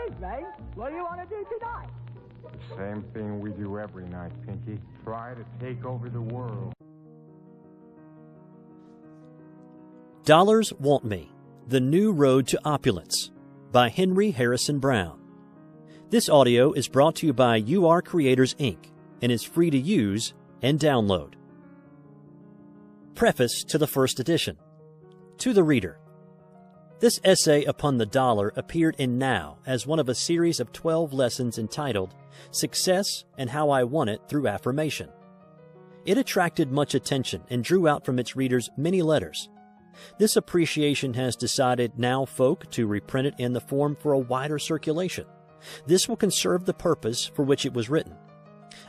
drink, Ray. What do you want to do tonight? Same thing we do every night, Pinky. Try to take over the world. Dollars Want Me, The New Road to Opulence by Henry Harrison Brown. This audio is brought to you by UR Creators, Inc. and is free to use and download. Preface to the first edition. To the reader. This essay upon the dollar appeared in Now as one of a series of 12 lessons entitled Success and How I Won It Through Affirmation. It attracted much attention and drew out from its readers many letters. This appreciation has decided Now folk to reprint it in the form for a wider circulation. This will conserve the purpose for which it was written.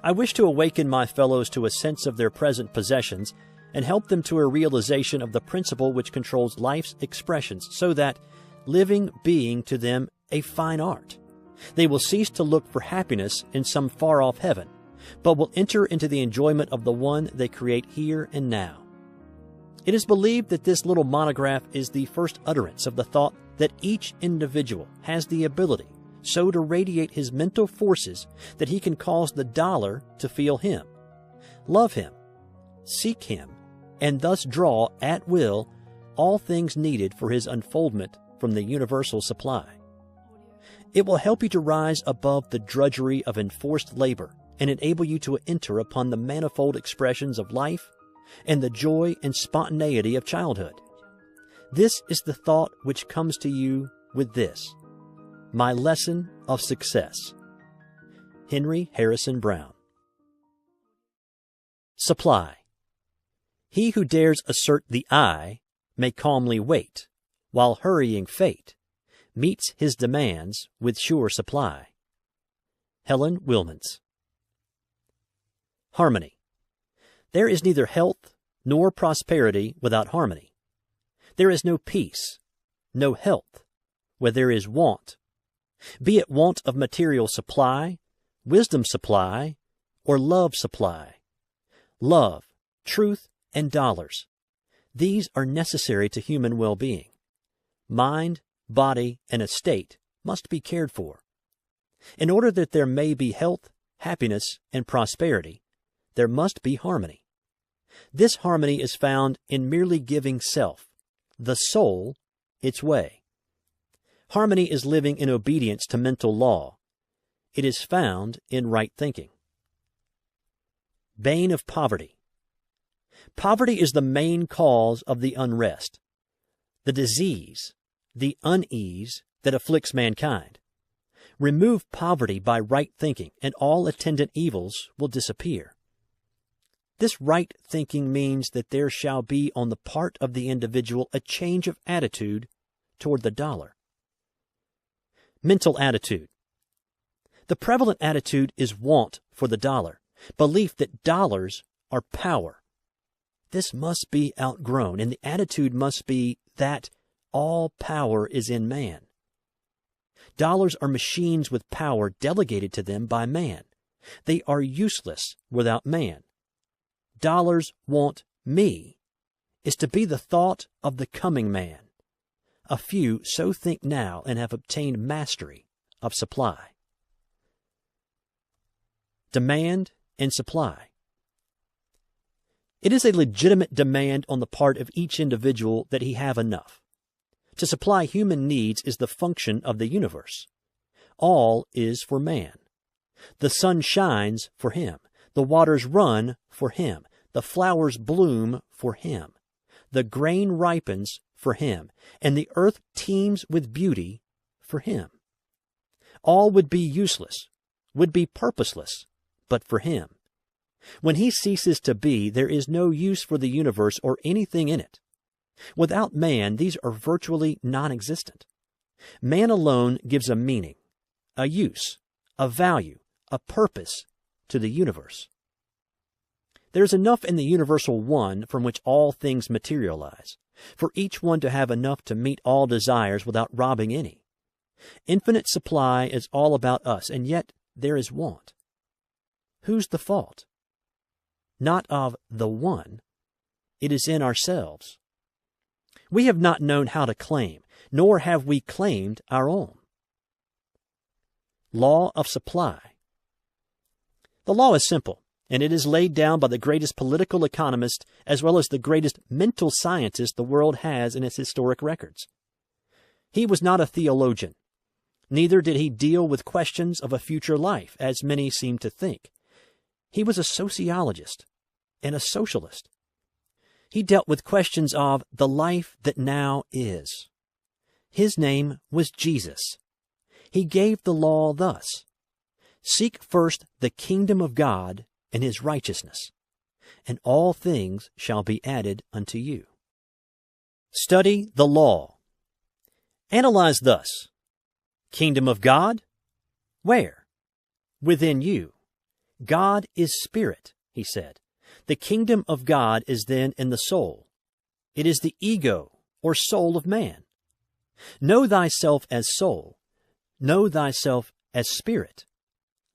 I wish to awaken my fellows to a sense of their present possessions and help them to a realization of the principle which controls life's expressions so that living being to them a fine art. They will cease to look for happiness in some far-off heaven, but will enter into the enjoyment of the one they create here and now. It is believed that this little monograph is the first utterance of the thought that each individual has the ability so to radiate his mental forces that he can cause the dollar to feel him, love him, seek him, and thus draw at will all things needed for his unfoldment from the universal supply. It will help you to rise above the drudgery of enforced labor and enable you to enter upon the manifold expressions of life and the joy and spontaneity of childhood. This is the thought which comes to you with this, My Lesson of Success. Henry Harrison Brown. Supply. He who dares assert the I may calmly wait, while hurrying fate meets his demands with sure supply. Helen Wilmans. Harmony. There is neither health nor prosperity without harmony. There is no peace, no health, where there is want, be it want of material supply, wisdom supply, or love supply. Love, truth, and dollars. These are necessary to human well-being. Mind, body, and estate must be cared for. In order that there may be health, happiness, and prosperity, there must be harmony. This harmony is found in merely giving self, the soul, its way. Harmony is living in obedience to mental law. It is found in right thinking. Bane of poverty. Poverty is the main cause of the unrest, the disease, the unease that afflicts mankind. Remove poverty by right thinking, and all attendant evils will disappear. This right thinking means that there shall be on the part of the individual a change of attitude toward the dollar. Mental attitude. The prevalent attitude is want for the dollar, belief that dollars are power. This must be outgrown, and the attitude must be that all power is in man. Dollars are machines with power delegated to them by man. They are useless without man. Dollars want me is to be the thought of the coming man. A few so think now and have obtained mastery of supply. Demand and supply. It is a legitimate demand on the part of each individual that he have enough. To supply human needs is the function of the universe. All is for man. The sun shines for him. The waters run for him. The flowers bloom for him. The grain ripens for him. And the earth teems with beauty for him. All would be useless, would be purposeless, but for him. When he ceases to be, there is no use for the universe or anything in it. Without man, these are virtually non-existent. Man alone gives a meaning, a use, a value, a purpose to the universe. There is enough in the universal one from which all things materialize, for each one to have enough to meet all desires without robbing any. Infinite supply is all about us, and yet there is want. Whose the fault? Not of the one. It is in ourselves. We have not known how to claim, nor have we claimed our own. Law of supply. The law is simple, and it is laid down by the greatest political economist as well as the greatest mental scientist the world has in its historic records. He was not a theologian. Neither did he deal with questions of a future life, as many seem to think. He was a sociologist and a socialist. He dealt with questions of the life that now is. His name was Jesus. He gave the law thus: seek first the kingdom of God and his righteousness, and all things shall be added unto you. Study the law. Analyze thus: kingdom of God? Where? Within you. God is spirit, he said. The kingdom of God is then in the soul. It is the ego or soul of man. Know thyself as soul. Know thyself as spirit.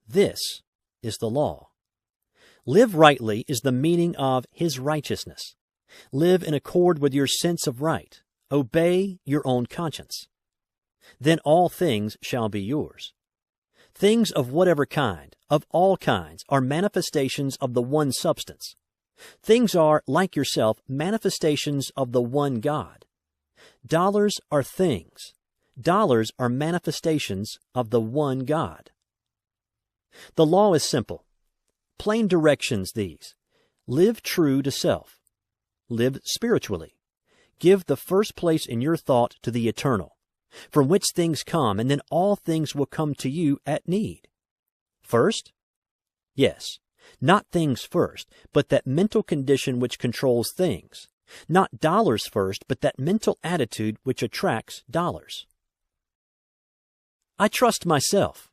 This is the law. Live rightly is the meaning of his righteousness. Live in accord with your sense of right. Obey your own conscience. Then all things shall be yours. Things of whatever kind, of all kinds, are manifestations of the one substance. Things are, like yourself, manifestations of the one God. Dollars are things. Dollars are manifestations of the one God. The law is simple. Plain directions these. Live true to self. Live spiritually. Give the first place in your thought to the eternal, from which things come, and then all things will come to you at need. First? Yes, not things first, but that mental condition which controls things. Not dollars first, but that mental attitude which attracts dollars. I trust myself.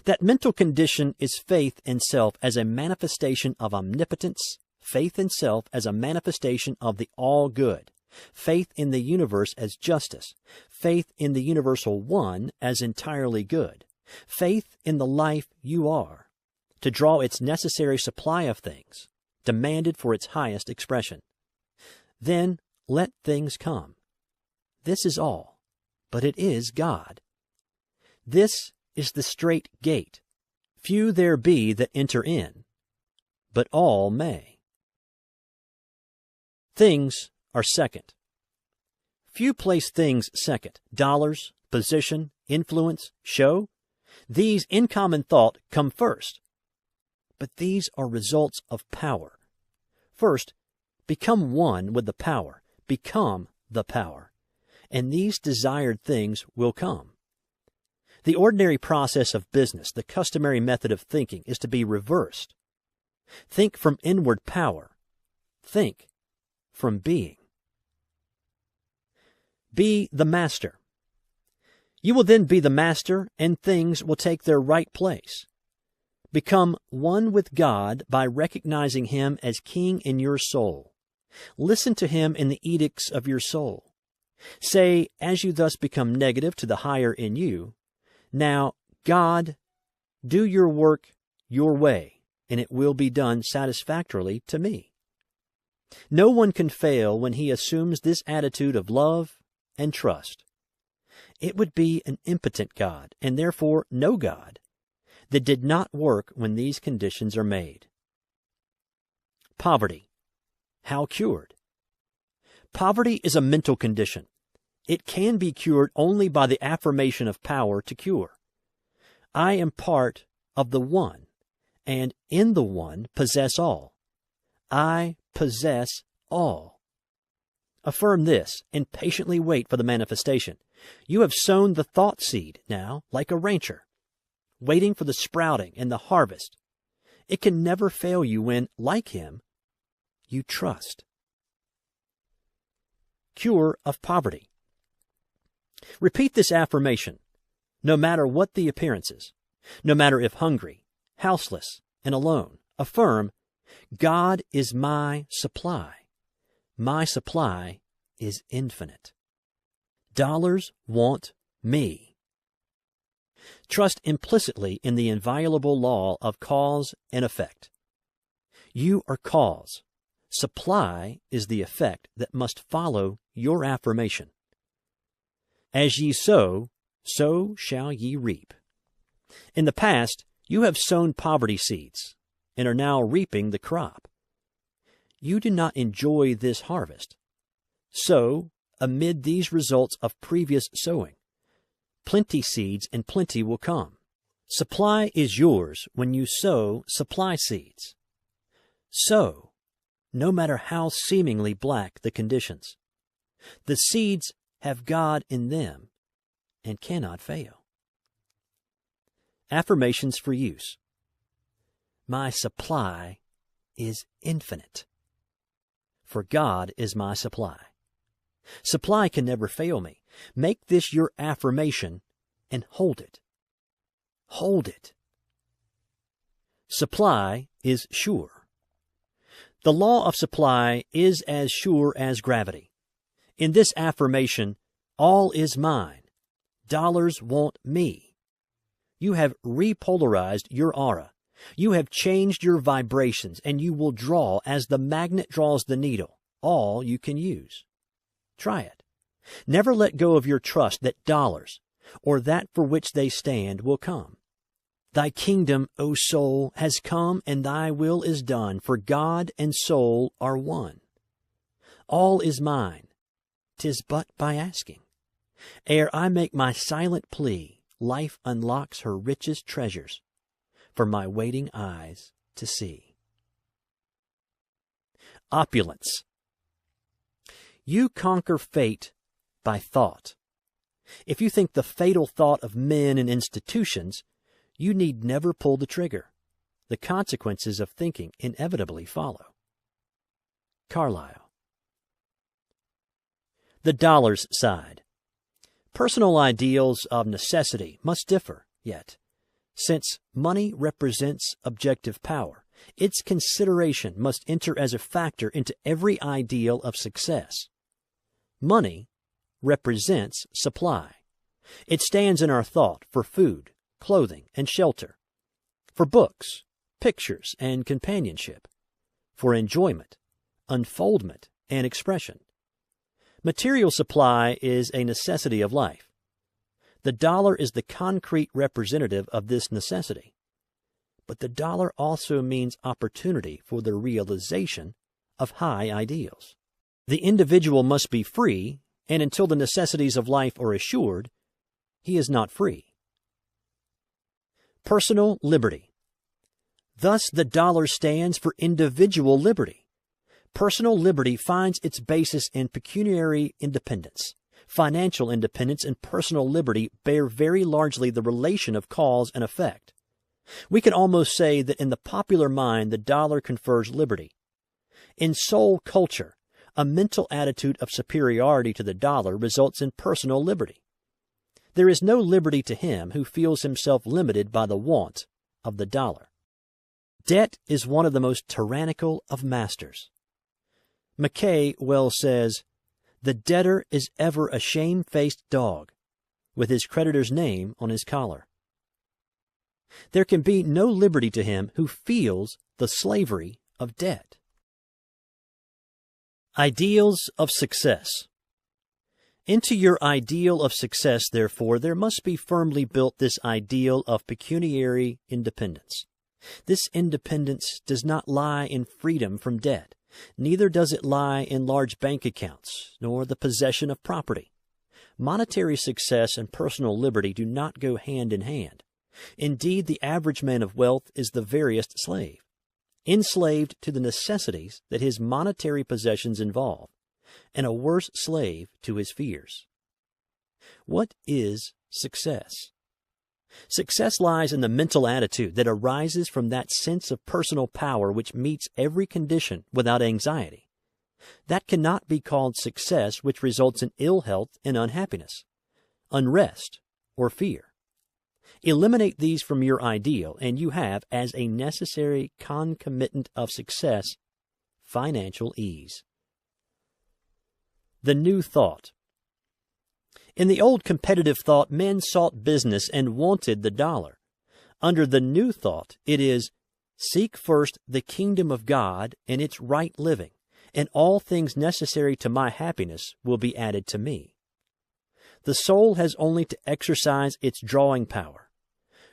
That mental condition is faith in self as a manifestation of omnipotence, faith in self as a manifestation of the all-good, faith in the universe as justice, faith in the universal one as entirely good, faith in the life you are, to draw its necessary supply of things, demanded for its highest expression. Then let things come. This is all, but it is God. This is the strait gate. Few there be that enter in, but all may. Things are second. Few place things second. Dollars, position, influence, show. These in common thought come first. But these are results of power. First, become one with the power. Become the power. And these desired things will come. The ordinary process of business, the customary method of thinking, is to be reversed. Think from inward power. Think from being. Be the master. You will then be the master, and things will take their right place. Become one with God by recognizing him as king in your soul. Listen to him in the edicts of your soul. Say, as you thus become negative to the higher in you, now, God, do your work your way, and it will be done satisfactorily to me. No one can fail when he assumes this attitude of love and trust. It would be an impotent God, and therefore no God, that did not work when these conditions are made. Poverty. How cured? Poverty is a mental condition. It can be cured only by the affirmation of power to cure. I am part of the one, and in the one possess all. I possess all. Affirm this, and patiently wait for the manifestation. You have sown the thought seed now, like a rancher, waiting for the sprouting and the harvest. It can never fail you when, like him, you trust. Cure of poverty. Repeat this affirmation, no matter what the appearances, no matter if hungry, houseless, and alone. Affirm, God is my supply. My supply is infinite. Dollars want me. Trust implicitly in the inviolable law of cause and effect. You are cause. Supply is the effect that must follow your affirmation. As ye sow, so shall ye reap. In the past, you have sown poverty seeds and are now reaping the crop. You do not enjoy this harvest. So, amid these results of previous sowing, plenty seeds and plenty will come. Supply is yours when you sow supply seeds. Sow, no matter how seemingly black the conditions. The seeds have God in them and cannot fail. Affirmations for use. My supply is infinite, for God is my supply. Supply can never fail me. Make this your affirmation and hold it. Hold it. Supply is sure. The law of supply is as sure as gravity. In this affirmation, all is mine. Dollars want me. You have repolarized your aura. You have changed your vibrations, and you will draw as the magnet draws the needle, all you can use. Try it. Never let go of your trust that dollars, or that for which they stand, will come. Thy kingdom, O soul, has come, and thy will is done, for God and soul are one. All is mine, 'tis but by asking. Ere I make my silent plea, life unlocks her richest treasures for my waiting eyes to see. Opulence. You conquer fate by thought. If you think the fatal thought of men and institutions, you need never pull the trigger. The consequences of thinking inevitably follow. Carlyle. The dollar's side. Personal ideals of necessity must differ, yet, since money represents objective power, its consideration must enter as a factor into every ideal of success. Money represents supply. It stands in our thought for food, clothing, and shelter, for books, pictures, and companionship, for enjoyment, unfoldment, and expression. Material supply is a necessity of life. The dollar is the concrete representative of this necessity. But the dollar also means opportunity for the realization of high ideals. The individual must be free, and until the necessities of life are assured, he is not free. Personal liberty. Thus the dollar stands for individual liberty. Personal liberty finds its basis in pecuniary independence. Financial independence and personal liberty bear very largely the relation of cause and effect. We can almost say that in the popular mind the dollar confers liberty. In soul culture, a mental attitude of superiority to the dollar results in personal liberty. There is no liberty to him who feels himself limited by the want of the dollar. Debt is one of the most tyrannical of masters. Mackay well says, "The debtor is ever a shame-faced dog, with his creditor's name on his collar." There can be no liberty to him who feels the slavery of debt. Ideals of success. Into your ideal of success, therefore, there must be firmly built this ideal of pecuniary independence. This independence does not lie in freedom from debt. Neither does it lie in large bank accounts, nor the possession of property. Monetary success and personal liberty do not go hand in hand. Indeed, the average man of wealth is the veriest slave, enslaved to the necessities that his monetary possessions involve, and a worse slave to his fears. What is success? Success lies in the mental attitude that arises from that sense of personal power which meets every condition without anxiety. That cannot be called success which results in ill health and unhappiness, unrest, or fear. Eliminate these from your ideal, and you have, as a necessary concomitant of success, financial ease. The new thought. In the old competitive thought, men sought business and wanted the dollar. Under the new thought, it is, seek first the kingdom of God and its right living, and all things necessary to my happiness will be added to me. The soul has only to exercise its drawing power.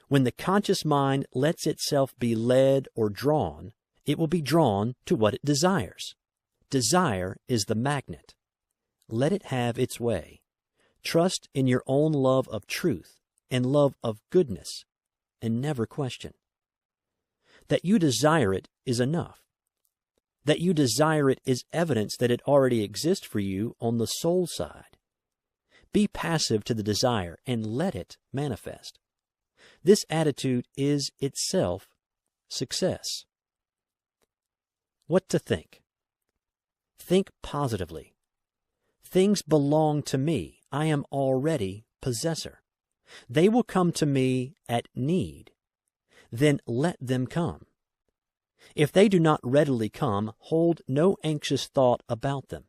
When the conscious mind lets itself be led or drawn, it will be drawn to what it desires. Desire is the magnet. Let it have its way. Trust in your own love of truth and love of goodness, and never question. That you desire it is enough. That you desire it is evidence that it already exists for you on the soul side. Be passive to the desire and let it manifest. This attitude is itself success. What to think? Think positively. Things belong to me. I am already possessor. They will come to me at need. Then let them come. If they do not readily come, hold no anxious thought about them.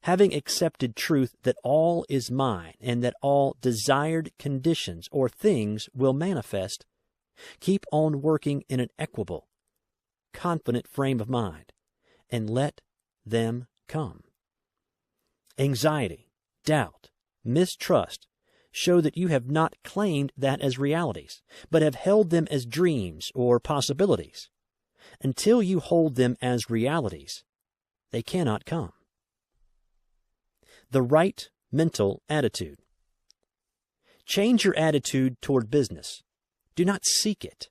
Having accepted truth that all is mine and that all desired conditions or things will manifest, keep on working in an equable, confident frame of mind, and let them come. Anxiety, doubt, mistrust show that you have not claimed that as realities, but have held them as dreams or possibilities. Until you hold them as realities, they cannot come. The right mental attitude. Change your attitude toward business. Do not seek it.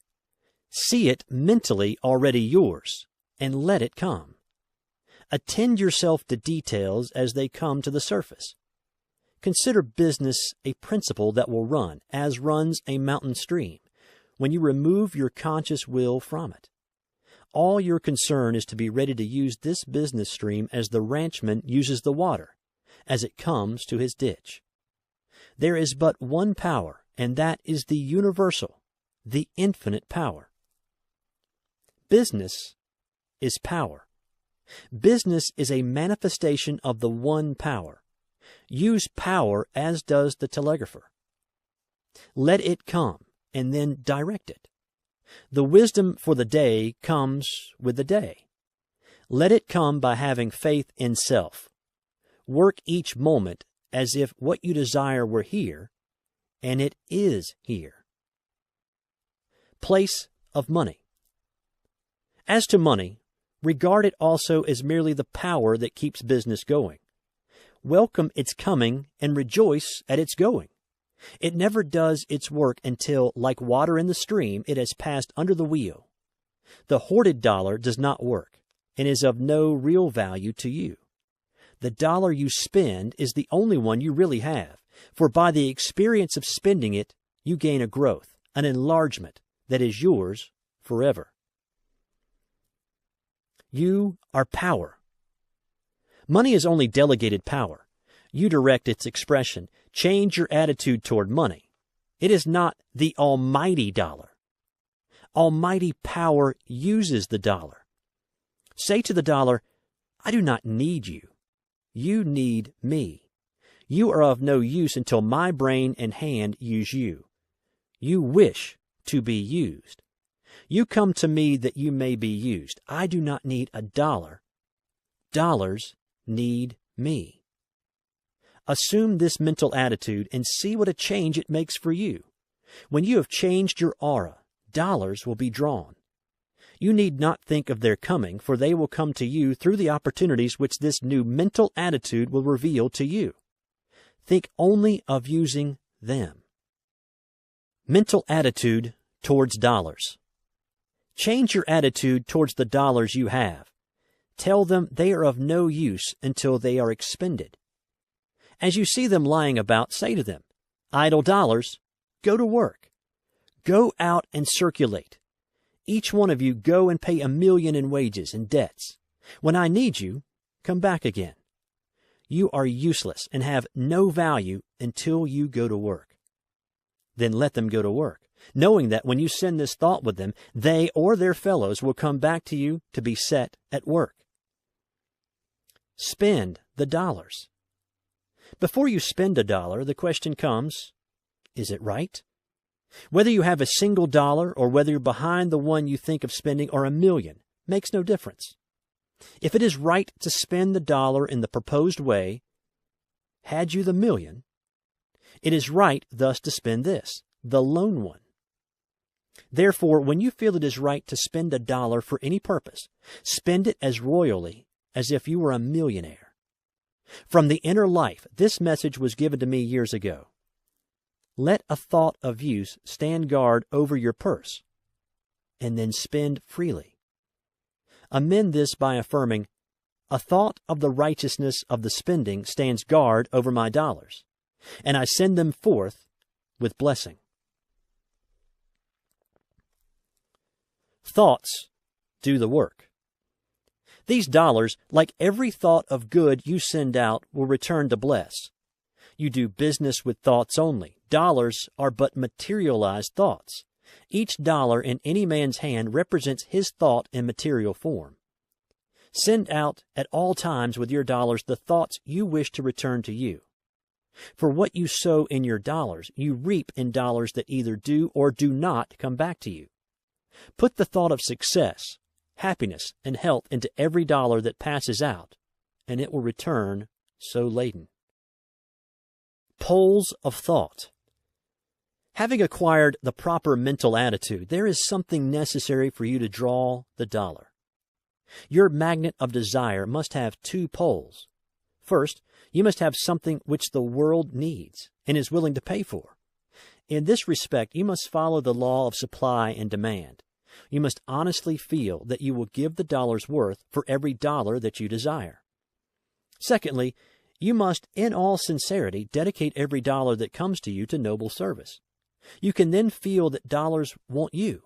See it mentally already yours, and let it come. Attend yourself to details as they come to the surface. Consider business a principle that will run, as runs a mountain stream, when you remove your conscious will from it. All your concern is to be ready to use this business stream as the ranchman uses the water, as it comes to his ditch. There is but one power, and that is the universal, the infinite power. Business is power. Business is a manifestation of the one power. Use power as does the telegrapher. Let it come, and then direct it. The wisdom for the day comes with the day. Let it come by having faith in self. Work each moment as if what you desire were here, and it is here. Place of money. As to money, regard it also as merely the power that keeps business going. Welcome its coming and rejoice at its going. It never does its work until, like water in the stream, it has passed under the wheel. The hoarded dollar does not work and is of no real value to you. The dollar you spend is the only one you really have, for by the experience of spending it, you gain a growth, an enlargement that is yours forever. You are power. Money is only delegated power. You direct its expression. Change your attitude toward money. It is not the almighty dollar. Almighty power uses the dollar. Say to the dollar, I do not need you. You need me. You are of no use until my brain and hand use you. You wish to be used. You come to me that you may be used. I do not need a dollar. Dollars need me. Assume this mental attitude and see what a change it makes for you. When you have changed your aura, dollars will be drawn. You need not think of their coming, for they will come to you through the opportunities which this new mental attitude will reveal to you. Think only of using them. Mental attitude towards dollars. Change your attitude towards the dollars you have. Tell them they are of no use until they are expended. As you see them lying about, say to them, idle dollars, go to work. Go out and circulate. Each one of you go and pay 1,000,000 in wages and debts. When I need you, come back again. You are useless and have no value until you go to work. Then let them go to work, knowing that when you send this thought with them, they or their fellows will come back to you to be set at work. Spend the dollars. Before you spend a dollar, the question comes, is it right? Whether you have a single dollar or whether you're behind the one you think of spending or 1,000,000 makes no difference. If it is right to spend the dollar in the proposed way, had you the 1,000,000, it is right thus to spend this, the lone one. Therefore, when you feel it is right to spend $1 for any purpose, spend it as royally as if you were a millionaire. From the inner life, this message was given to me years ago. Let a thought of use stand guard over your purse, and then spend freely. Amend this by affirming, a thought of the righteousness of the spending stands guard over my dollars, and I send them forth with blessing. Thoughts do the work. These dollars, like every thought of good you send out, will return to bless. You do business with thoughts only. Dollars are but materialized thoughts. Each dollar in any man's hand represents his thought in material form. Send out at all times with your dollars the thoughts you wish to return to you. For what you sow in your dollars, you reap in dollars that either do or do not come back to you. Put the thought of success, happiness, and health into every dollar that passes out, and it will return so laden. Poles of thought. Having acquired the proper mental attitude, there is something necessary for you to draw the dollar. Your magnet of desire must have two poles. First, you must have something which the world needs and is willing to pay for. In this respect, you must follow the law of supply and demand. You must honestly feel that you will give the dollar's worth for every dollar that you desire. Secondly, you must, in all sincerity, dedicate every dollar that comes to you to noble service. You can then feel that dollars want you,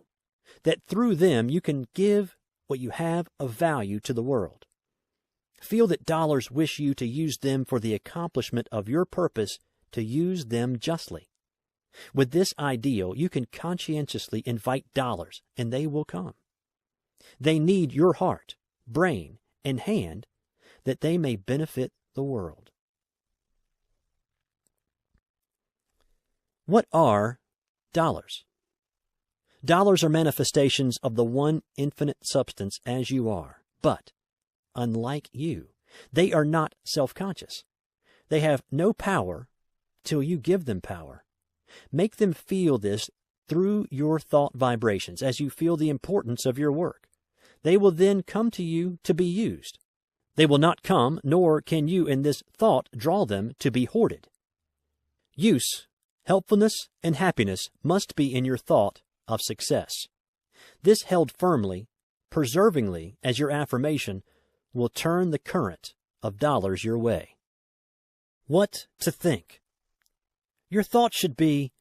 that through them you can give what you have of value to the world. Feel that dollars wish you to use them for the accomplishment of your purpose to use them justly. With this ideal, you can conscientiously invite dollars, and they will come. They need your heart, brain, and hand that they may benefit the world. What are dollars? Dollars are manifestations of the one infinite substance as you are, but, unlike you, they are not self-conscious. They have no power till you give them power. Make them feel this through your thought vibrations as you feel the importance of your work. They will then come to you to be used. They will not come, nor can you in this thought draw them to be hoarded. Use, helpfulness, and happiness must be in your thought of success. This held firmly, perseveringly as your affirmation will turn the current of dollars your way. What to think? Your thought should be,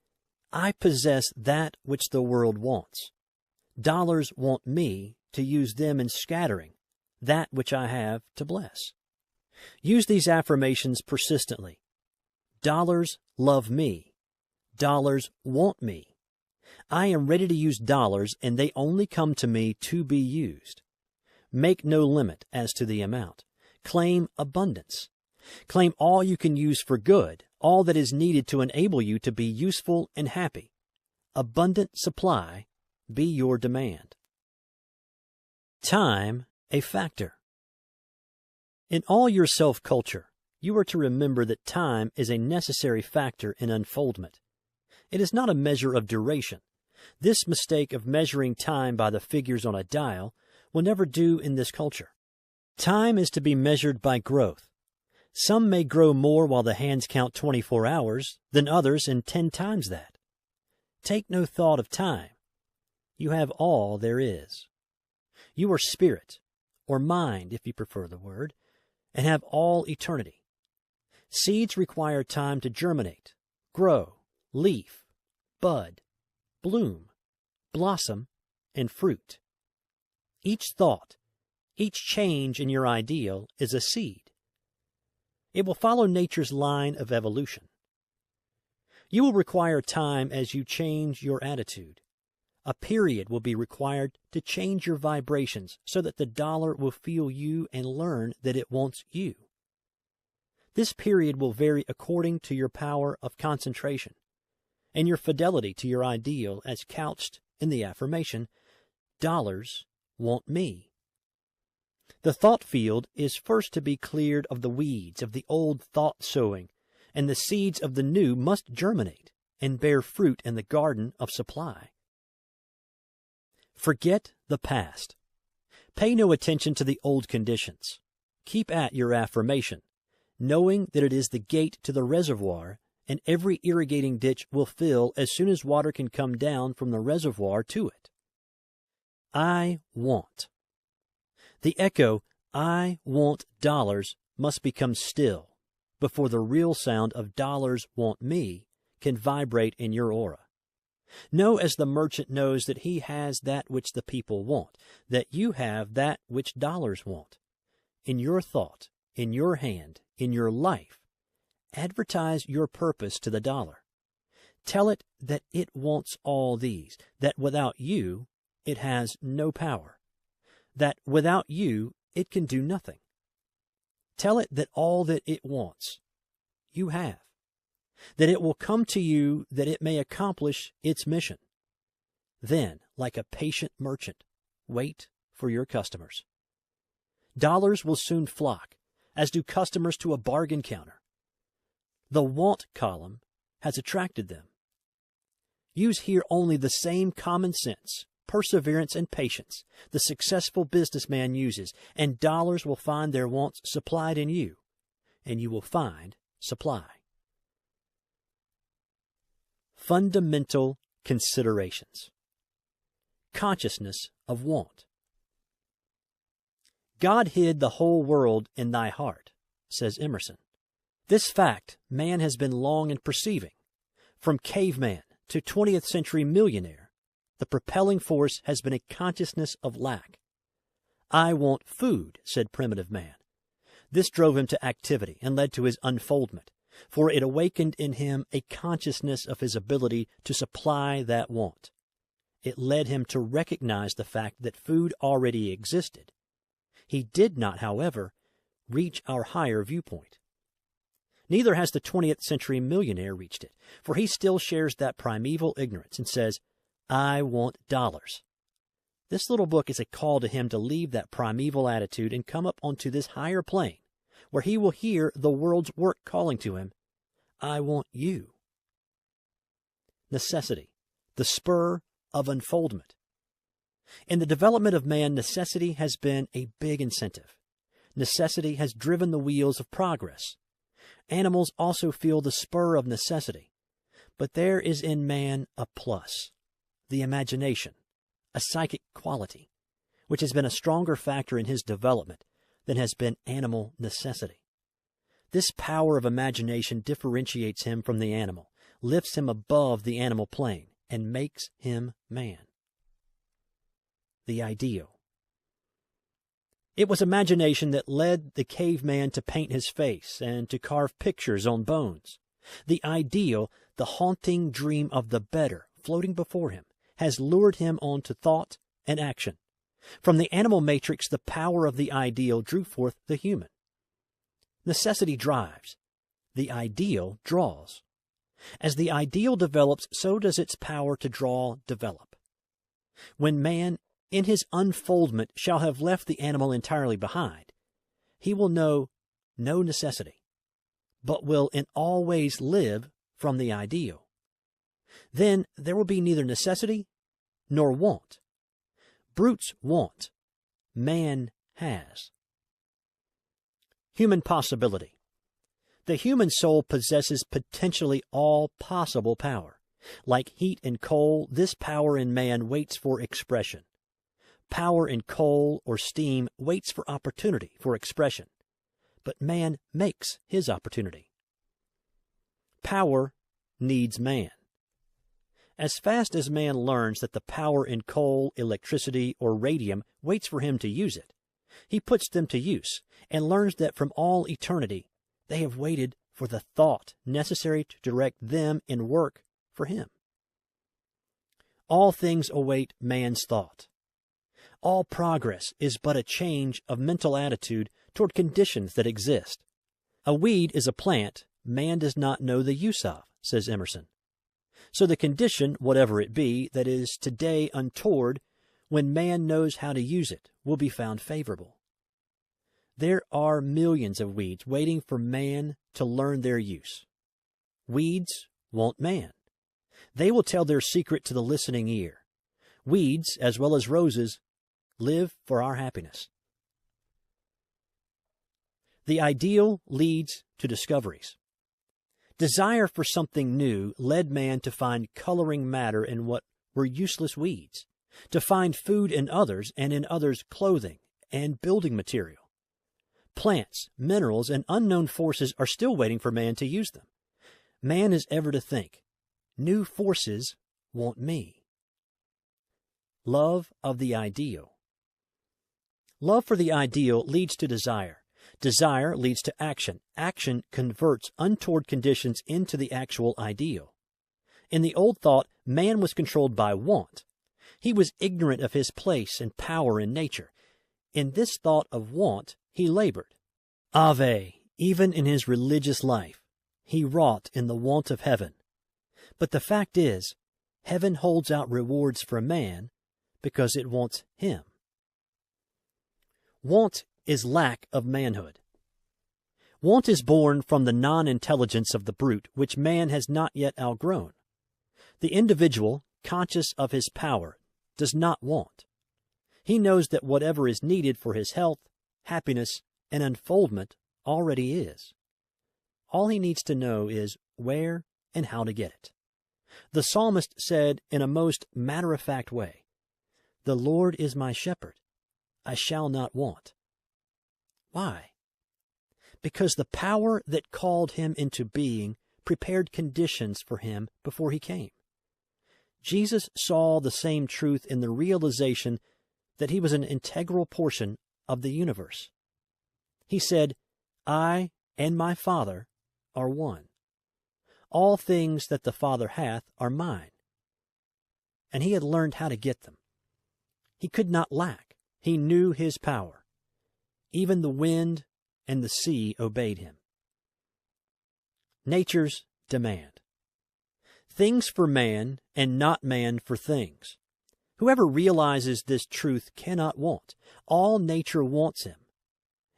I possess that which the world wants. Dollars want me to use them in scattering that which I have to bless. Use these affirmations persistently. Dollars love me. Dollars want me. I am ready to use dollars, and they only come to me to be used. Make no limit as to the amount. Claim abundance. Claim all you can use for good, all that is needed to enable you to be useful and happy. Abundant supply be your demand. Time a factor. In all your self-culture, you are to remember that time is a necessary factor in unfoldment. It is not a measure of duration. This mistake of measuring time by the figures on a dial will never do in this culture. Time is to be measured by growth. Some may grow more while the hands count 24 hours than others in 10 times that. Take no thought of time. You have all there is. You are spirit, or mind if you prefer the word, and have all eternity. Seeds require time to germinate, grow, leaf, bud, bloom, blossom, and fruit. Each thought, each change in your ideal is a seed. It will follow nature's line of evolution. You will require time as you change your attitude. A period will be required to change your vibrations so that the dollar will feel you and learn that it wants you. This period will vary according to your power of concentration and your fidelity to your ideal as couched in the affirmation, dollars want me. The thought field is first to be cleared of the weeds of the old thought sowing, and the seeds of the new must germinate and bear fruit in the garden of supply. Forget the past. Pay no attention to the old conditions. Keep at your affirmation, knowing that it is the gate to the reservoir, and every irrigating ditch will fill as soon as water can come down from the reservoir to it. I want. The echo, I want dollars, must become still before the real sound of dollars want me can vibrate in your aura. Know as the merchant knows that he has that which the people want, that you have that which dollars want. In your thought, in your hand, in your life, advertise your purpose to the dollar. Tell it that it wants all these, that without you, it has no power, that without you, it can do nothing. Tell it that all that it wants, you have, that it will come to you that it may accomplish its mission. Then, like a patient merchant, wait for your customers. Dollars will soon flock, as do customers to a bargain counter. The want column has attracted them. Use here only the same common sense, perseverance, and patience the successful businessman uses, and dollars will find their wants supplied in you, and you will find supply. Fundamental considerations. Consciousness of want. God hid the whole world in thy heart, says Emerson. This fact man has been long in perceiving. From caveman to 20th century millionaire, the propelling force has been a consciousness of lack. I want food, said primitive man. This drove him to activity and led to his unfoldment, for it awakened in him a consciousness of his ability to supply that want. It led him to recognize the fact that food already existed. He did not, however, reach our higher viewpoint. Neither has the 20th century millionaire reached it, for he still shares that primeval ignorance and says, I want dollars. This little book is a call to him to leave that primeval attitude and come up onto this higher plane, where he will hear the world's work calling to him, I want you. Necessity, the spur of unfoldment. In the development of man, necessity has been a big incentive. Necessity has driven the wheels of progress. Animals also feel the spur of necessity. But there is in man a plus, the imagination, a psychic quality, which has been a stronger factor in his development than has been animal necessity. This power of imagination differentiates him from the animal, lifts him above the animal plane, and makes him man. The ideal. It was imagination that led the caveman to paint his face and to carve pictures on bones. The ideal, the haunting dream of the better floating before him, has lured him on to thought and action. From the animal matrix, the power of the ideal drew forth the human. Necessity drives. The ideal draws. As the ideal develops, so does its power to draw develop. When man, in his unfoldment, shall have left the animal entirely behind, he will know no necessity, but will in all ways live from the ideal. Then there will be neither necessity nor want. Brutes want. Man has. Human possibility. The human soul possesses potentially all possible power. Like heat and coal, this power in man waits for expression. Power in coal or steam waits for opportunity for expression. But man makes his opportunity. Power needs man. As fast as man learns that the power in coal, electricity, or radium waits for him to use it, he puts them to use and learns that from all eternity they have waited for the thought necessary to direct them in work for him. All things await man's thought. All progress is but a change of mental attitude toward conditions that exist. A weed is a plant man does not know the use of, says Emerson. So the condition, whatever it be, that is today untoward, when man knows how to use it, will be found favorable. There are millions of weeds waiting for man to learn their use. Weeds want man. They will tell their secret to the listening ear. Weeds, as well as roses, live for our happiness. The ideal leads to discoveries. Desire for something new led man to find coloring matter in what were useless weeds, to find food in others and in others clothing and building material. Plants, minerals, and unknown forces are still waiting for man to use them. Man is ever to think, new forces want me. Love of the ideal. Love for the ideal leads to desire. Desire leads to action. Action converts untoward conditions into the actual ideal. In the old thought, man was controlled by want. He was ignorant of his place and power in nature. In this thought of want, he labored. Ave, even in his religious life, he wrought in the want of heaven. But the fact is, heaven holds out rewards for man because it wants him. Want is lack of manhood. Want is born from the non-intelligence of the brute, which man has not yet outgrown. The individual, conscious of his power, does not want. He knows that whatever is needed for his health, happiness, and unfoldment already is. All he needs to know is where and how to get it. The psalmist said in a most matter-of-fact way, "The Lord is my shepherd, I shall not want." Why? Because the power that called him into being prepared conditions for him before he came. Jesus saw the same truth in the realization that he was an integral portion of the universe. He said, "I and my Father are one. All things that the Father hath are mine." And he had learned how to get them. He could not lack. He knew his power. Even the wind and the sea obeyed him. Nature's demand. Things for man and not man for things. Whoever realizes this truth cannot want. All nature wants him,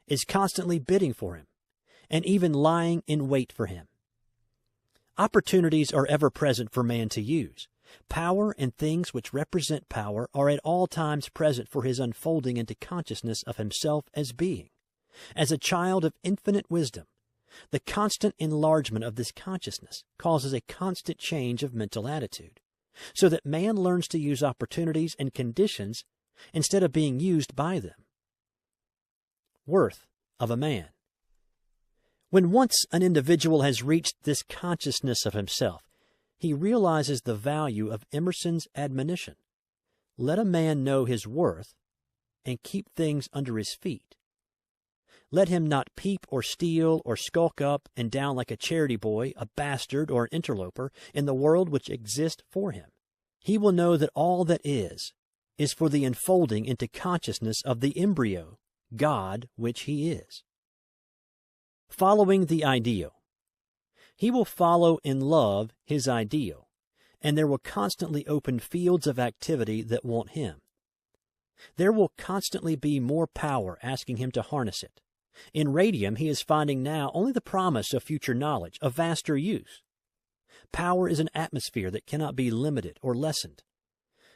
is constantly bidding for him, and even lying in wait for him. Opportunities are ever present for man to use. Power and things which represent power are at all times present for his unfolding into consciousness of himself as being. As a child of infinite wisdom, the constant enlargement of this consciousness causes a constant change of mental attitude, so that man learns to use opportunities and conditions instead of being used by them. Worth of a man. When once an individual has reached this consciousness of himself, he realizes the value of Emerson's admonition. Let a man know his worth and keep things under his feet. Let him not peep or steal or skulk up and down like a charity boy, a bastard, or an interloper in the world which exists for him. He will know that all that is for the unfolding into consciousness of the embryo, God, which he is. Following the ideal. He will follow in love his ideal, and there will constantly open fields of activity that want him. There will constantly be more power asking him to harness it. In radium, he is finding now only the promise of future knowledge, of vaster use. Power is an atmosphere that cannot be limited or lessened.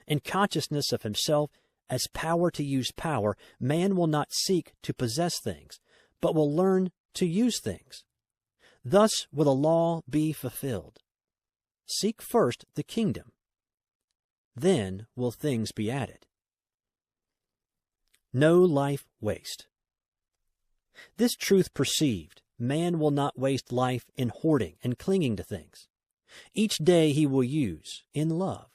In consciousness of himself as power to use power, man will not seek to possess things, but will learn to use things. Thus will a law be fulfilled. Seek first the kingdom. Then will things be added. No life waste. This truth perceived, man will not waste life in hoarding and clinging to things. Each day he will use, in love,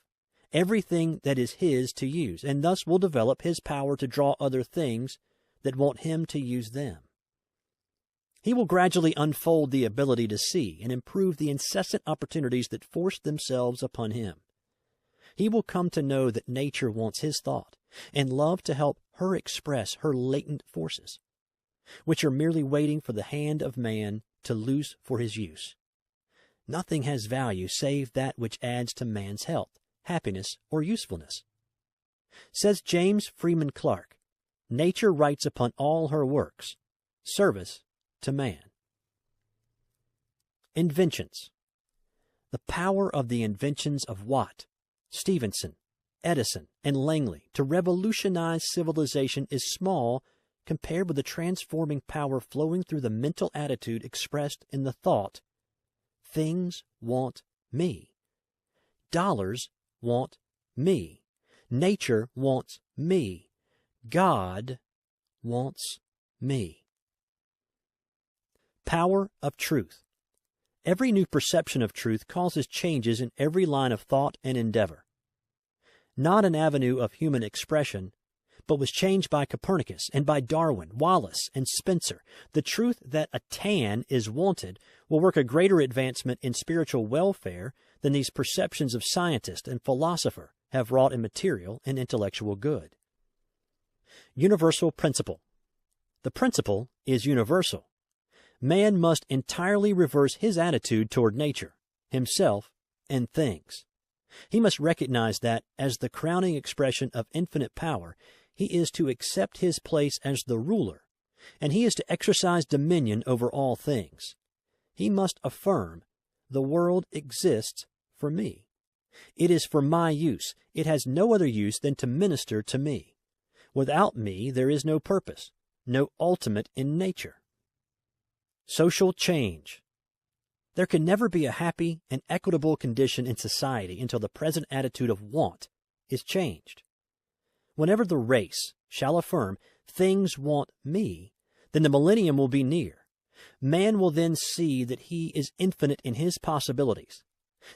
everything that is his to use, and thus will develop his power to draw other things that want him to use them. He will gradually unfold the ability to see and improve the incessant opportunities that force themselves upon him. He will come to know that nature wants his thought, and love to help her express her latent forces, which are merely waiting for the hand of man to loose for his use. Nothing has value save that which adds to man's health, happiness, or usefulness. Says James Freeman Clarke, nature writes upon all her works, service to man. Inventions. The power of the inventions of Watt, Stephenson, Edison and Langley to revolutionize civilization is small compared with the transforming power flowing through the mental attitude expressed in the thought, things want me. Dollars want me. Nature wants me. God wants me. Power of truth. Every new perception of truth causes changes in every line of thought and endeavor. Not an avenue of human expression, but was changed by Copernicus and by Darwin, Wallace, and Spencer. The truth that a tan is wanted will work a greater advancement in spiritual welfare than these perceptions of scientist and philosopher have wrought in material and intellectual good. Universal principle. The principle is universal. Man must entirely reverse his attitude toward nature, himself, and things. He must recognize that, as the crowning expression of infinite power, he is to accept his place as the ruler, and he is to exercise dominion over all things. He must affirm, the world exists for me. It is for my use. It has no other use than to minister to me. Without me, there is no purpose, no ultimate in nature. Social change. There can never be a happy and equitable condition in society until the present attitude of want is changed. Whenever the race shall affirm, things want me, then the millennium will be near. Man will then see that he is infinite in his possibilities,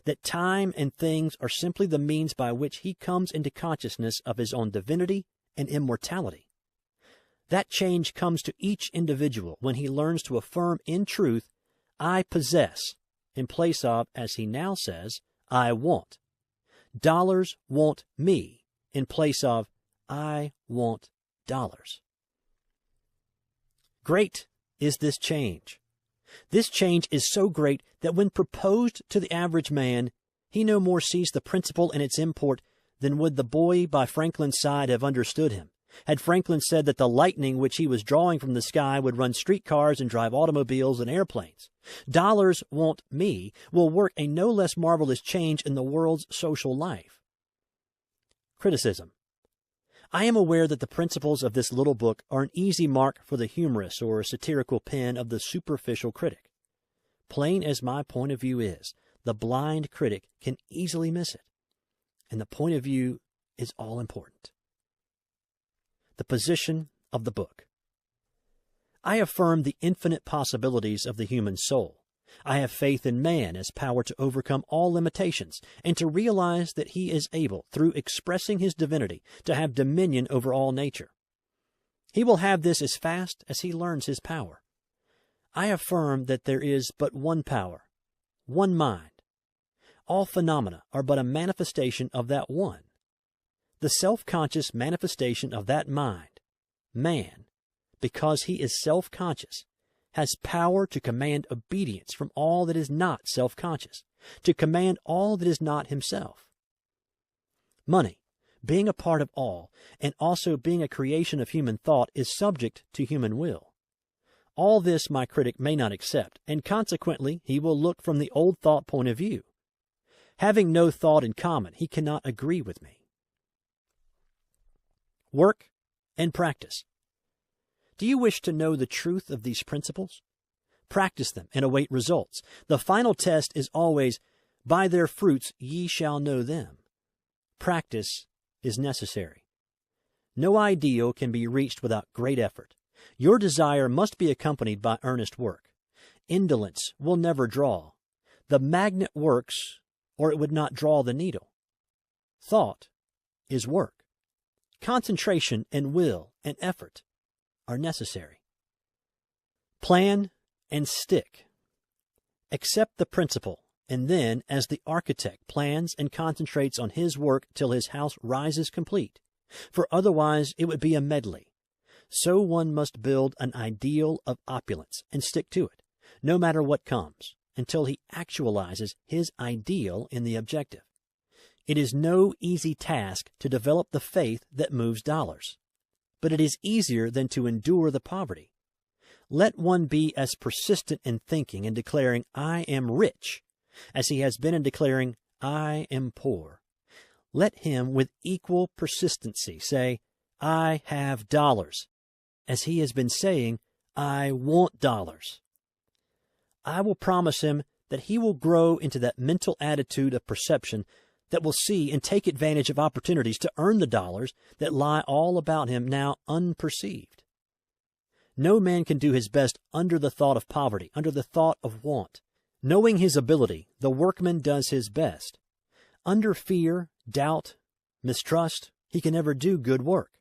that time and things are simply the means by which he comes into consciousness of his own divinity and immortality. That change comes to each individual when he learns to affirm in truth, I possess, in place of, as he now says, I want. Dollars want me, in place of, I want dollars. Great is this change. This change is so great that when proposed to the average man, he no more sees the principle and its import than would the boy by Franklin's side have understood him, had Franklin said that the lightning which he was drawing from the sky would run streetcars and drive automobiles and airplanes. Dollars want me will work a no less marvelous change in the world's social life. Criticism. I am aware that the principles of this little book are an easy mark for the humorous or satirical pen of the superficial critic. Plain as my point of view is, the blind critic can easily miss it, and the point of view is all important. The position of the book. I affirm the infinite possibilities of the human soul. I have faith in man as power to overcome all limitations and to realize that he is able, through expressing his divinity, to have dominion over all nature. He will have this as fast as he learns his power. I affirm that there is but one power, one mind. All phenomena are but a manifestation of that one. The self-conscious manifestation of that mind, man, because he is self-conscious, has power to command obedience from all that is not self-conscious, to command all that is not himself. Money, being a part of all, and also being a creation of human thought, is subject to human will. All this my critic may not accept, and consequently he will look from the old thought point of view. Having no thought in common, he cannot agree with me. Work and practice. Do you wish to know the truth of these principles? Practice them and await results. The final test is always, by their fruits ye shall know them. Practice is necessary. No ideal can be reached without great effort. Your desire must be accompanied by earnest work. Indolence will never draw. The magnet works, or it would not draw the needle. Thought is work. Concentration and will and effort are necessary. Plan and stick. Accept the principle, and then, as the architect plans and concentrates on his work till his house rises complete, for otherwise it would be a medley, so one must build an ideal of opulence and stick to it, no matter what comes, until he actualizes his ideal in the objective. It is no easy task to develop the faith that moves dollars, but it is easier than to endure the poverty. Let one be as persistent in thinking and declaring, I am rich, as he has been in declaring, I am poor. let him with equal persistency say, I have dollars, as he has been saying, I want dollars. I will promise him that he will grow into that mental attitude of perception that will see and take advantage of opportunities to earn the dollars that lie all about him now unperceived. No man can do his best under the thought of poverty, under the thought of want. Knowing his ability, the workman does his best. Under fear, doubt, mistrust, he can never do good work.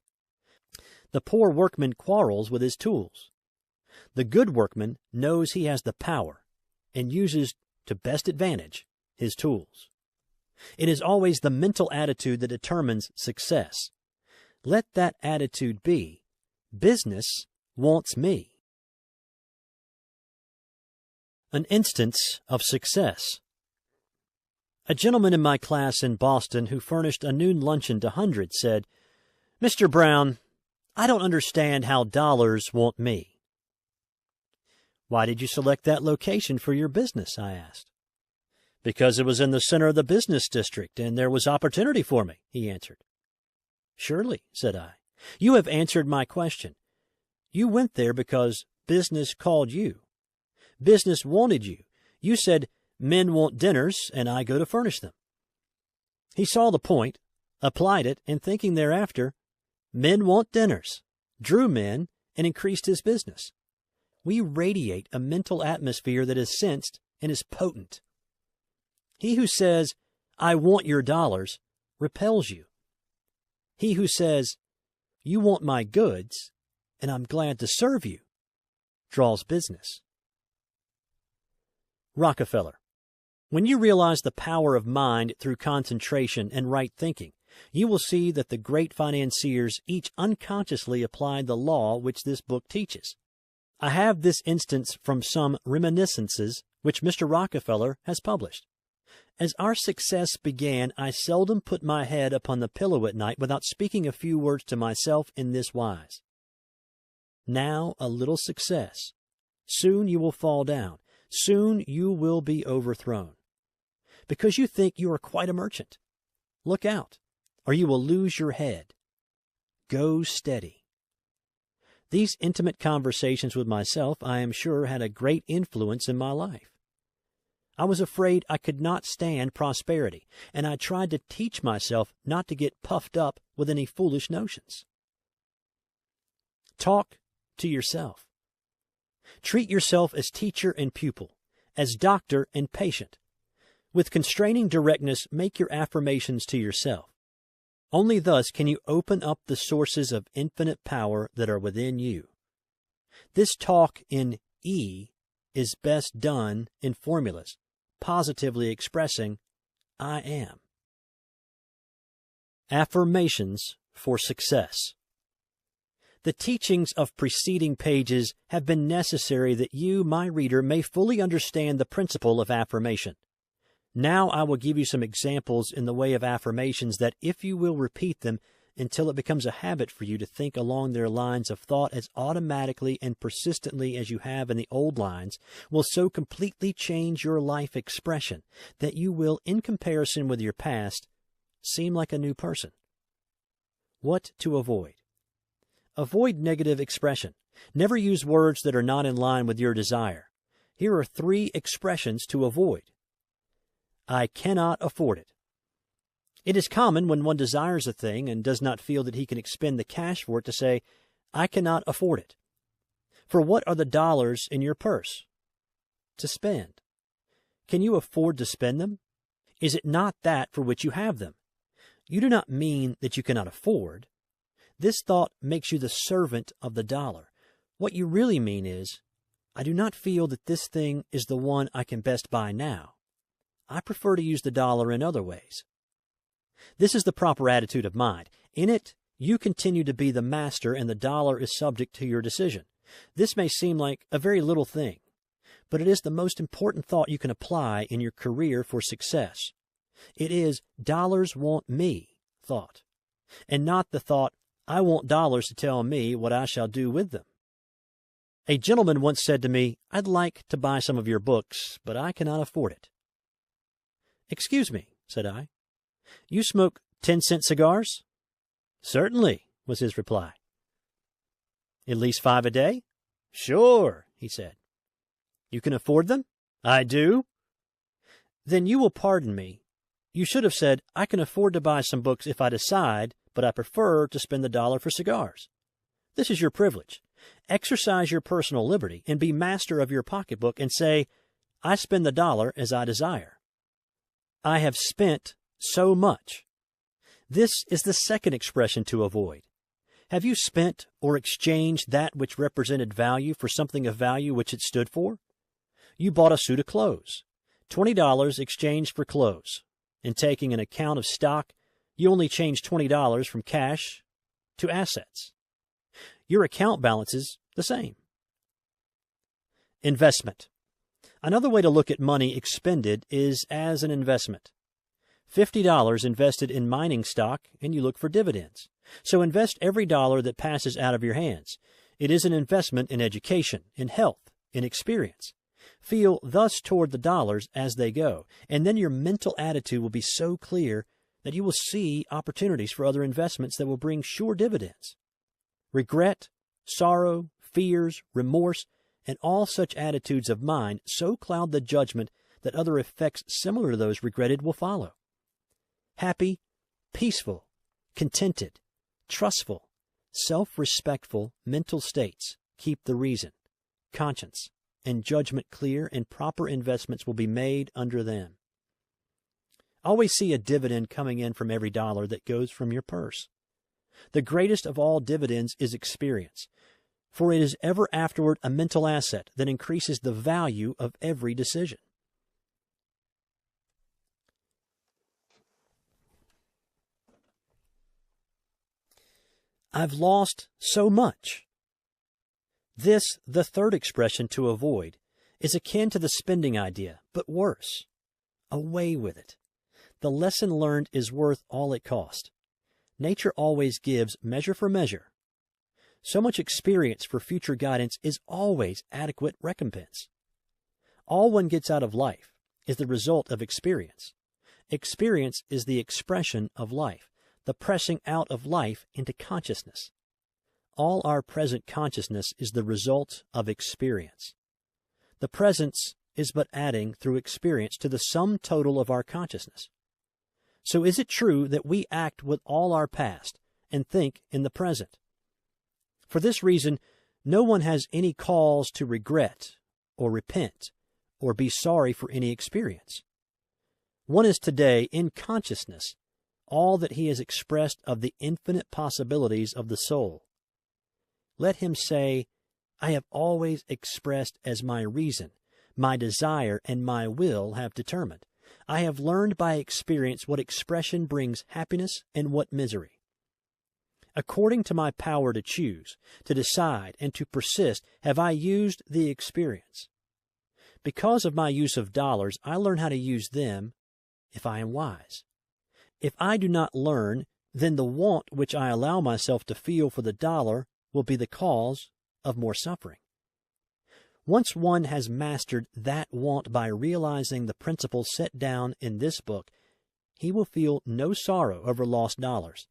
The poor workman quarrels with his tools. The good workman knows he has the power and uses to best advantage his tools. It is always the mental attitude that determines success. Let that attitude be, business wants me. An instance of success. A gentleman in my class in Boston who furnished a noon luncheon to hundreds said, Mr. Brown, I don't understand how dollars want me. Why did you select that location for your business? I asked. Because it was in the center of the business district and there was opportunity for me, he answered. Surely, said I. You have answered my question. You went there because business called you. Business wanted you. You said, men want dinners, and I go to furnish them. He saw the point, applied it, and thinking thereafter, men want dinners, drew men, and increased his business. We radiate a mental atmosphere that is sensed and is potent. He who says, I want your dollars, repels you. He who says, you want my goods, and I'm glad to serve you, draws business. Rockefeller. When you realize the power of mind through concentration and right thinking, you will see that the great financiers each unconsciously applied the law which this book teaches. I have this instance from some reminiscences which Mr. Rockefeller has published. As our success began, I seldom put my head upon the pillow at night without speaking a few words to myself in this wise. Now a little success. Soon you will fall down. Soon you will be overthrown. Because you think you are quite a merchant. Look out, or you will lose your head. Go steady. These intimate conversations with myself, I am sure, had a great influence in my life. I was afraid I could not stand prosperity, and I tried to teach myself not to get puffed up with any foolish notions. Talk to yourself. Treat yourself as teacher and pupil, as doctor and patient. With constraining directness, make your affirmations to yourself. Only thus can you open up the sources of infinite power that are within you. This talk in E is best done in formulas, positively expressing, I am. Affirmations for success. The teachings of preceding pages have been necessary that you, my reader, may fully understand the principle of affirmation. Now I will give you some examples in the way of affirmations that, if you will repeat them until it becomes a habit for you to think along their lines of thought as automatically and persistently as you have in the old lines, will so completely change your life expression that you will, in comparison with your past, seem like a new person. What to avoid? Avoid negative expression. Never use words that are not in line with your desire. Here are 3 expressions to avoid. I cannot afford it. It is common when one desires a thing and does not feel that he can expend the cash for it to say, I cannot afford it. For what are the dollars in your purse? To spend. Can you afford to spend them? Is it not that for which you have them? You do not mean that you cannot afford. This thought makes you the servant of the dollar. What you really mean is, I do not feel that this thing is the one I can best buy now. I prefer to use the dollar in other ways. This is the proper attitude of mind. In it, you continue to be the master and the dollar is subject to your decision. This may seem like a very little thing, but it is the most important thought you can apply in your career for success. It is dollars want me thought, and not the thought, I want dollars to tell me what I shall do with them. A gentleman once said to me, I'd like to buy some of your books, but I cannot afford it. Excuse me, said I. You smoke 10-cent cigars? Certainly, was his reply. At least 5 a day? Sure, he said. You can afford them? I do. Then you will pardon me. You should have said, I can afford to buy some books if I decide, but I prefer to spend the dollar for cigars. This is your privilege. Exercise your personal liberty and be master of your pocketbook and say, I spend the dollar as I desire. I have spent so much. This is the second expression to avoid. Have you spent or exchanged that which represented value for something of value which it stood for? You bought a suit of clothes. $20 exchanged for clothes. In taking an account of stock, you only changed $20 from cash to assets. Your account balance is the same. Investment. Another way to look at money expended is as an investment. $50 invested in mining stock, and you look for dividends. So invest every dollar that passes out of your hands. It is an investment in education, in health, in experience. Feel thus toward the dollars as they go, and then your mental attitude will be so clear that you will see opportunities for other investments that will bring sure dividends. Regret, sorrow, fears, remorse, and all such attitudes of mind so cloud the judgment that other effects similar to those regretted will follow. Happy, peaceful, contented, trustful, self-respectful mental states keep the reason, conscience, and judgment clear, and proper investments will be made under them. Always see a dividend coming in from every dollar that goes from your purse. The greatest of all dividends is experience, for it is ever afterward a mental asset that increases the value of every decision. I've lost so much. This, the third expression to avoid, is akin to the spending idea, but worse. Away with it. The lesson learned is worth all it cost. Nature always gives measure for measure. So much experience for future guidance is always adequate recompense. All one gets out of life is the result of experience. Experience is the expression of life, the pressing out of life into consciousness. All our present consciousness is the result of experience. The presence is but adding through experience to the sum total of our consciousness. So is it true that we act with all our past and think in the present? For this reason, no one has any cause to regret or repent or be sorry for any experience. One is today in consciousness all that he has expressed of the infinite possibilities of the soul. Let him say, I have always expressed as my reason, my desire, and my will have determined. I have learned by experience what expression brings happiness and what misery. According to my power to choose, to decide, and to persist, have I used the experience. Because of my use of dollars, I learn how to use them if I am wise. If I do not learn, then the want which I allow myself to feel for the dollar will be the cause of more suffering. Once one has mastered that want by realizing the principles set down in this book, he will feel no sorrow over lost dollars,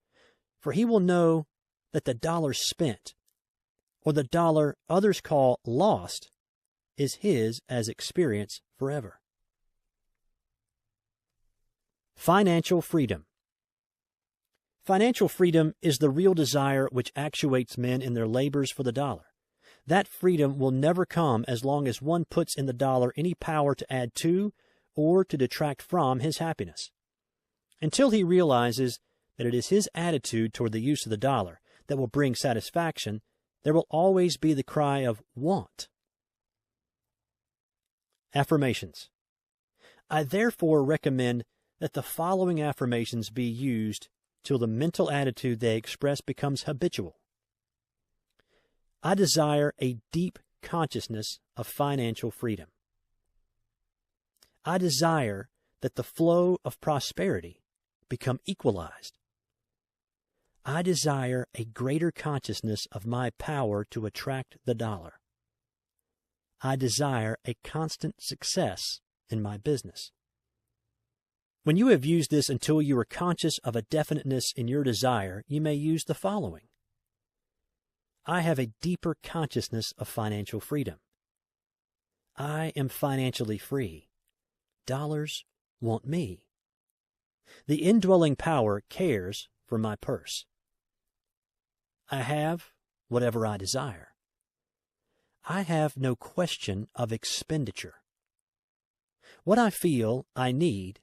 for he will know that the dollar spent, or the dollar others call lost, is his as experience forever. Financial freedom. Financial freedom is the real desire which actuates men in their labors for the dollar. That freedom will never come as long as one puts in the dollar any power to add to or to detract from his happiness. Until he realizes that it is his attitude toward the use of the dollar that will bring satisfaction, there will always be the cry of want. Affirmations. I therefore recommend that the following affirmations be used till the mental attitude they express becomes habitual. I desire a deep consciousness of financial freedom. I desire that the flow of prosperity become equalized. I desire a greater consciousness of my power to attract the dollar. I desire a constant success in my business. When you have used this until you are conscious of a definiteness in your desire, you may use the following. I have a deeper consciousness of financial freedom. I am financially free. Dollars want me. The indwelling power cares for my purse. I have whatever I desire. I have no question of expenditure. What I feel I need,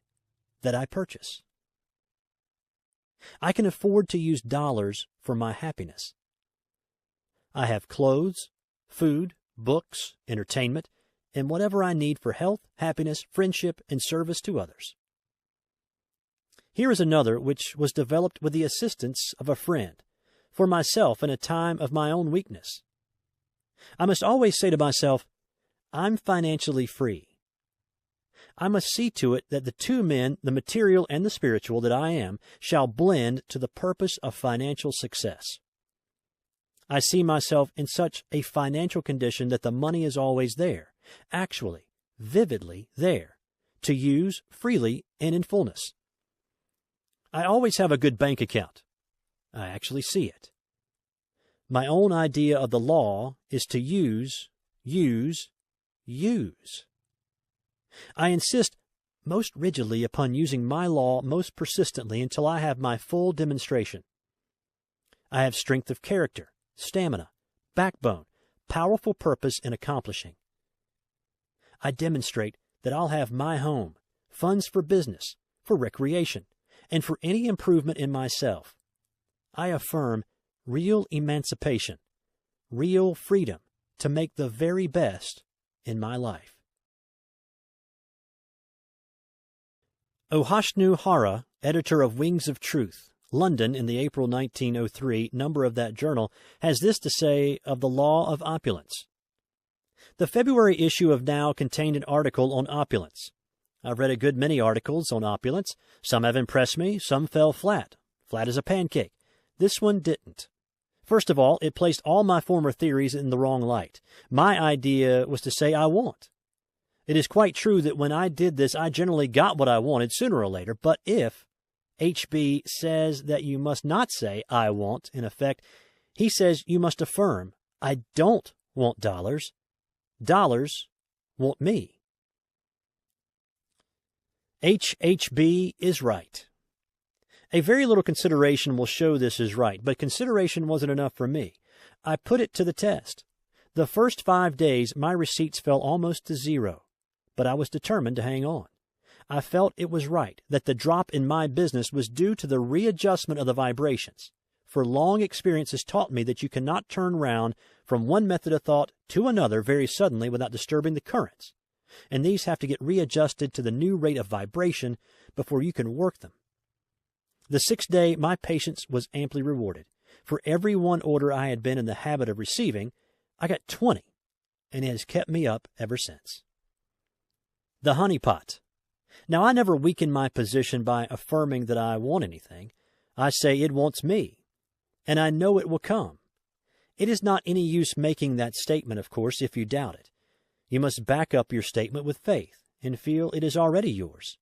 that I purchase. I can afford to use dollars for my happiness. I have clothes, food, books, entertainment, and whatever I need for health, happiness, friendship, and service to others. Here is another which was developed with the assistance of a friend, for myself in a time of my own weakness. I must always say to myself, I'm financially free. I must see to it that the two men, the material and the spiritual that I am, shall blend to the purpose of financial success. I see myself in such a financial condition that the money is always there, actually, vividly there, to use freely and in fullness. I always have a good bank account. I actually see it. My own idea of the law is to use. I insist most rigidly upon using my law most persistently until I have my full demonstration. I have strength of character, stamina, backbone, powerful purpose in accomplishing. I demonstrate that I'll have my home, funds for business, for recreation, and for any improvement in myself. I affirm real emancipation, real freedom to make the very best in my life. Ohashnu Hara, editor of Wings of Truth, London in the April 1903 number of that journal, has this to say of the law of opulence. The February issue of Now contained an article on opulence. I've read a good many articles on opulence. Some have impressed me, some fell flat as a pancake. This one didn't. First of all, it placed all my former theories in the wrong light. My idea was to say I want. It is quite true that when I did this, I generally got what I wanted sooner or later, but if H.B. says that you must not say I want, in effect, he says you must affirm I don't want dollars. Dollars want me. H.B. is right. A very little consideration will show this is right, but consideration wasn't enough for me. I put it to the test. The first 5 days, my receipts fell almost to zero, but I was determined to hang on. I felt it was right, that the drop in my business was due to the readjustment of the vibrations. For long experience has taught me that you cannot turn round from one method of thought to another very suddenly without disturbing the currents, and these have to get readjusted to the new rate of vibration before you can work them. The 6th day, my patience was amply rewarded. For every one order I had been in the habit of receiving, I got 20, and it has kept me up ever since. The honey pot. Now, I never weaken my position by affirming that I want anything. I say it wants me, and I know it will come. It is not any use making that statement, of course, if you doubt it. You must back up your statement with faith and feel it is already yours.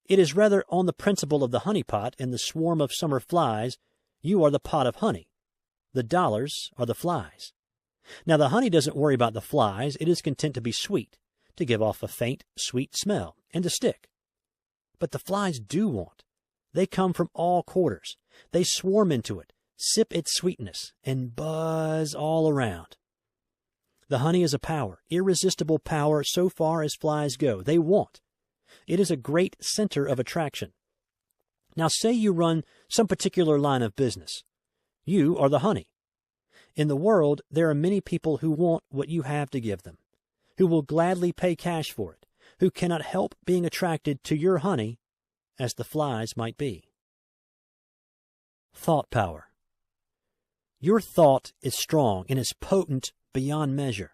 It is rather on the principle of the honey pot and the swarm of summer flies. You are the pot of honey. The dollars are the flies. Now, the honey doesn't worry about the flies. It is content to be sweet, to give off a faint, sweet smell, and to stick. But the flies do want. They come from all quarters. They swarm into it, sip its sweetness, and buzz all around. The honey is a power, irresistible power so far as flies go. They want. It is a great center of attraction. Now, say you run some particular line of business. You are the honey. In the world, there are many people who want what you have to give them, who will gladly pay cash for it, who cannot help being attracted to your honey as the flies might be. Thought power. Your thought is strong and is potent beyond measure.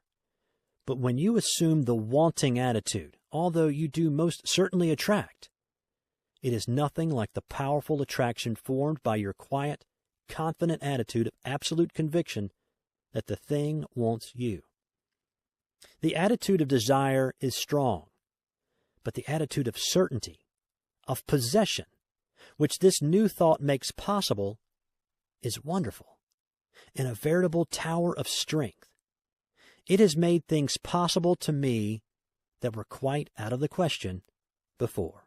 But when you assume the wanting attitude, although you do most certainly attract, it is nothing like the powerful attraction formed by your quiet, confident attitude of absolute conviction that the thing wants you. The attitude of desire is strong, but the attitude of certainty, of possession, which this new thought makes possible, is wonderful and a veritable tower of strength. It has made things possible to me that were quite out of the question before.